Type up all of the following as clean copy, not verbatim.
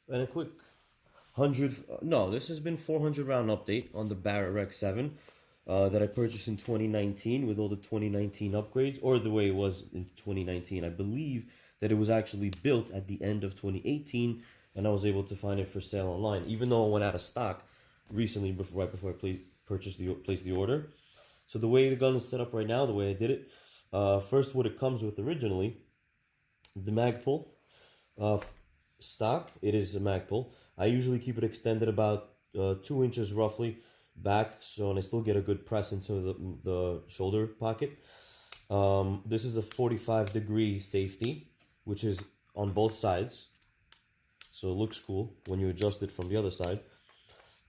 And a quick 100, no, this has been 400 round update on the Barrett REC7 that I purchased in 2019 with all the 2019 upgrades, or the way it was in 2019. I believe that it was actually built at the end of 2018, and I was able to find it for sale online, even though it went out of stock recently, right before I placed the order. So the way the gun is set up right now, the way I did it, first what it comes with originally, the mag pull. Stock, it is a mag pull. I usually keep it extended about 2 inches roughly back, so and I still get a good press into the shoulder pocket. This is a 45-degree safety, which is on both sides, so it looks cool when you adjust it from the other side.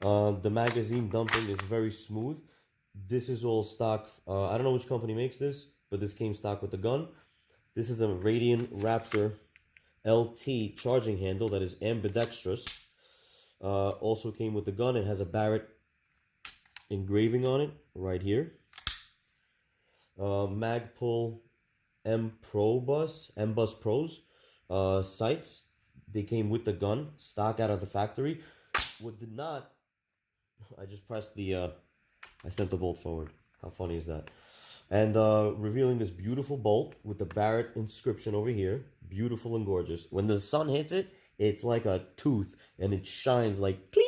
The magazine dumping is very smooth. This is all stock. I don't know which company makes this, but this came stock with the gun. This is a Radian Raptor LT charging handle that is ambidextrous. Also came with the gun. It has a Barrett engraving on it right here. Magpul M Bus Pros sights. They came with the gun, stock out of the factory. What did not, I just pressed the, I sent the bolt forward. How funny is that? And revealing this beautiful bolt with the Barrett inscription over here. Beautiful and gorgeous. When the sun hits it, it's like a tooth and it shines like cling.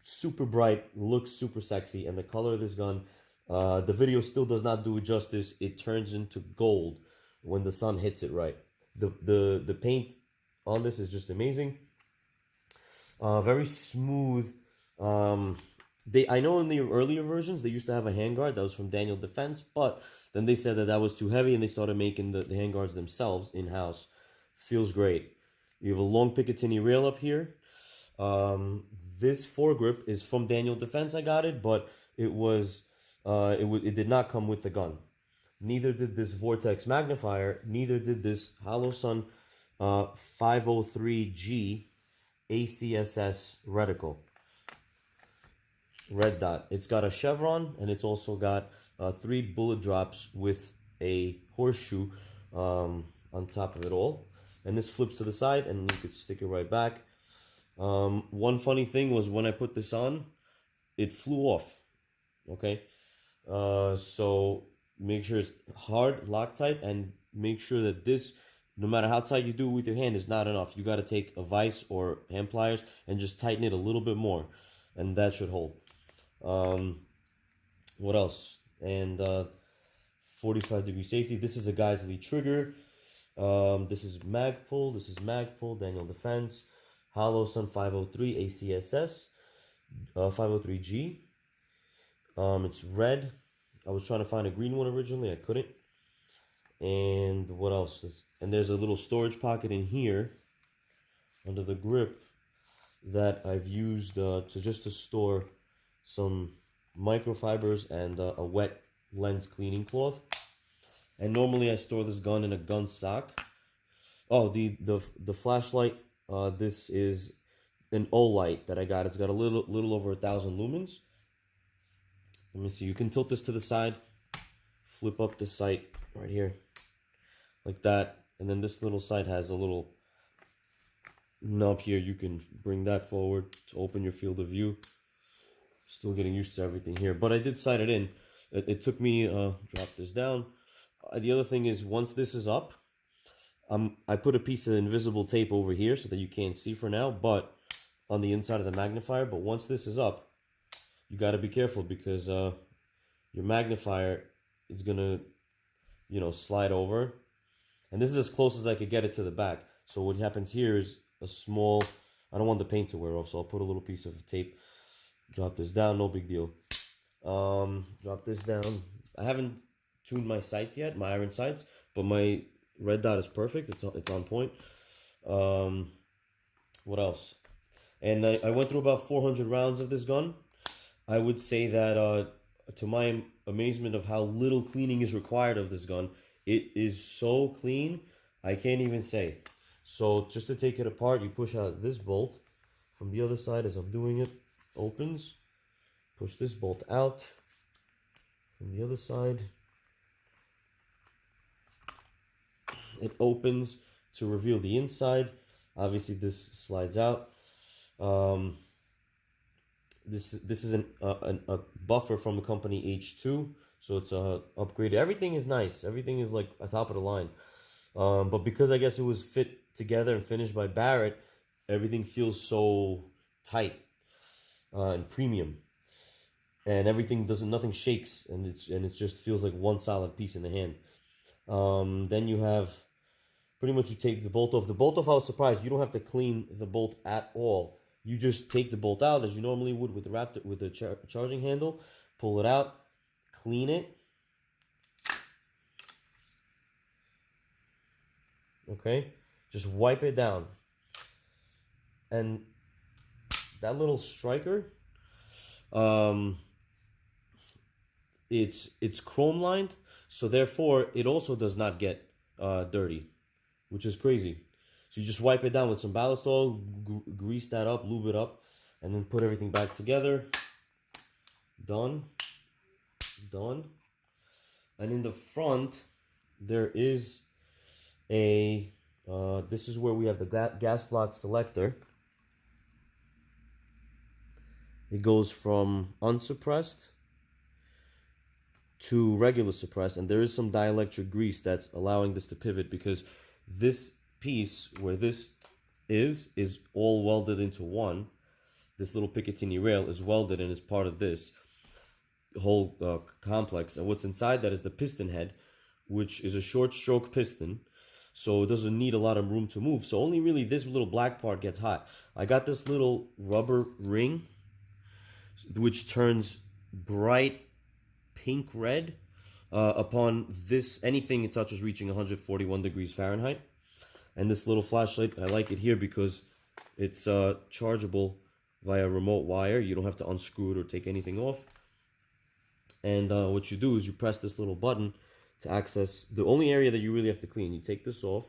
Super bright, looks super sexy. And the color of this gun, the video still does not do it justice. It turns into gold when the sun hits it right. The paint on this is just amazing. Very smooth. I know in the earlier versions they used to have a handguard that was from Daniel Defense, but then they said that that was too heavy and they started making the handguards themselves in-house. Feels great. You have a long Picatinny rail up here. This foregrip is from Daniel Defense. I got it, but it was it did not come with the gun. Neither did this Vortex magnifier. Neither did this Holosun 503G ACSS reticle. Red dot. It's got a chevron and it's also got 3 bullet drops with a horseshoe on top of it all. And this flips to the side and you could stick it right back. One funny thing was when I put this on, it flew off. Okay, so make sure it's hard, Loctite, and make sure that this, no matter how tight you do it with your hand, is not enough. You got to take a vise or hand pliers and just tighten it a little bit more, and that should hold. What else? And 45-degree safety. This is a Geisley trigger. This is Magpul. This is Magpul. Daniel Defense. Holosun 503 ACSS. 503G. It's red. I was trying to find a green one originally. I couldn't. And what else? And there's a little storage pocket in here under the grip that I've used to store some microfibers and a wet lens cleaning cloth. And normally I store this gun in a gun sock. Oh, the flashlight. This is an Olight that I got. It's got a little over 1,000 lumens. Let me see. You can tilt this to the side, flip up the sight right here, like that. And then this little sight has a little knob here. You can bring that forward to open your field of view. Still getting used to everything here, but I did sight it in. It took me, drop this down. The other thing is, once this is up, I put a piece of invisible tape over here so that you can't see for now, but on the inside of the magnifier. But once this is up, you got to be careful because your magnifier is gonna, slide over. And this is as close as I could get it to the back. So what happens here is a small, I don't want the paint to wear off, so I'll put a little piece of tape. Drop this down, no big deal. Drop this down. I haven't tuned my sights yet, my iron sights, but my red dot is perfect. It's on point. What else? And I went through about 400 rounds of this gun. I would say that to my amazement of how little cleaning is required of this gun, it is so clean, I can't even say. So just to take it apart, you push out this bolt from the other side as I'm doing it. Opens. Push this bolt out from the other side. It opens to reveal the inside. Obviously this slides out. Um, this is a buffer from the company H2, so it's upgraded. Everything is nice. Everything is like a top of the line. But because I guess it was fit together and finished by Barrett, everything feels so tight and premium, and everything doesn't nothing shakes, and it just feels like one solid piece in the hand. Then you have pretty much you take the bolt off. The bolt off, I was surprised you don't have to clean the bolt at all. You just take the bolt out as you normally would with the Raptor with the charging handle, pull it out, clean it. Okay, just wipe it down, and that little striker, it's chrome lined, so therefore it also does not get dirty, which is crazy. So you just wipe it down with some ballast oil, grease that up, lube it up, and then put everything back together. Done. Done. And in the front, there is a, this is where we have the gas block selector. It goes from unsuppressed to regular suppressed, and there is some dielectric grease that's allowing this to pivot, because this piece where this is all welded into one. This little Picatinny rail is welded and is part of this whole complex, and what's inside that is the piston head, which is a short stroke piston, so it doesn't need a lot of room to move, so only really this little black part gets hot. I got this little rubber ring which turns bright pink red upon this anything it touches reaching 141 degrees Fahrenheit. And this little flashlight, I like it here because it's chargeable via remote wire. You don't have to unscrew it or take anything off. And what you do is you press this little button to access the only area that you really have to clean. You take this off,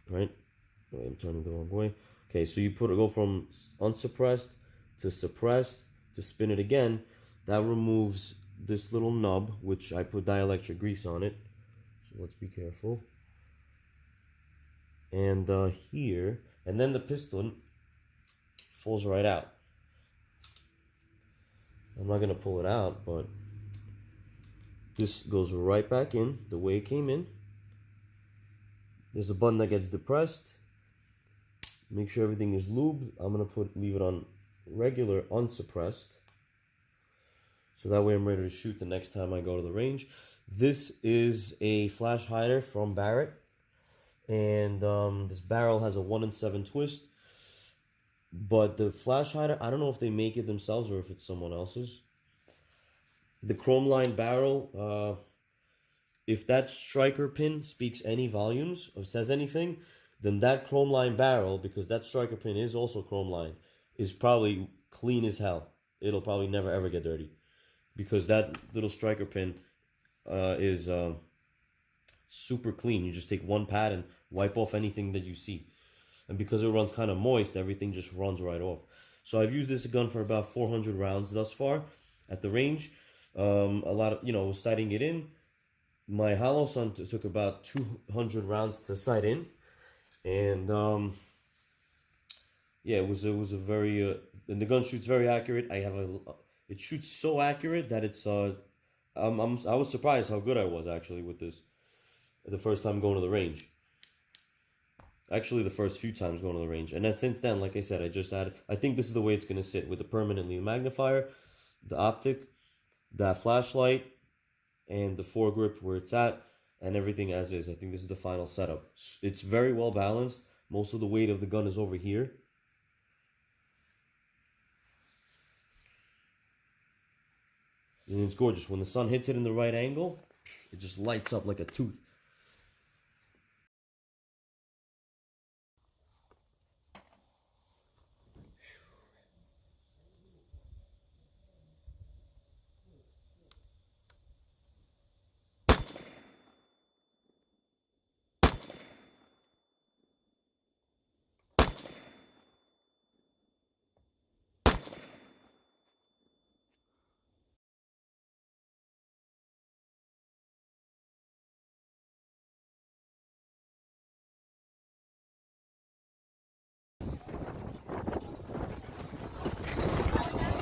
right? Wait, I'm turning the wrong way. Okay, so you go from unsuppressed to suppressed to spin it again. That removes this little nub, which I put dielectric grease on it. So let's be careful. And here, and then the piston falls right out. I'm not gonna pull it out, but this goes right back in the way it came in. There's a button that gets depressed. Make sure everything is lubed. I'm gonna leave it on regular unsuppressed, so that way I'm ready to shoot the next time I go to the range. This is a flash hider from Barrett, and this barrel has a 1-in-7 twist, but the flash hider, I don't know if they make it themselves or if it's someone else's. The chrome lined barrel, if that striker pin speaks any volumes or says anything, then that chrome lined barrel, because that striker pin is also chrome lined, is probably clean as hell. It'll probably never ever get dirty, because that little striker pin is super clean. You just take one pad and wipe off anything that you see, and because it runs kind of moist, everything just runs right off. So I've used this gun for about 400 rounds thus far at the range. A lot of, was sighting it in. My Hollow Sun took about 200 rounds to sight in, and yeah, it was a very and the gun shoots very accurate. It shoots so accurate that it's I was surprised how good I was actually with this the first time going to the range. Actually, the first few times going to the range, and then since then, like I said, I think this is the way it's gonna sit, with the permanently magnifier, the optic, that flashlight, and the foregrip where it's at, and everything as is. I think this is the final setup. It's very well balanced. Most of the weight of the gun is over here. And it's gorgeous. When the sun hits it in the right angle, it just lights up like a tooth.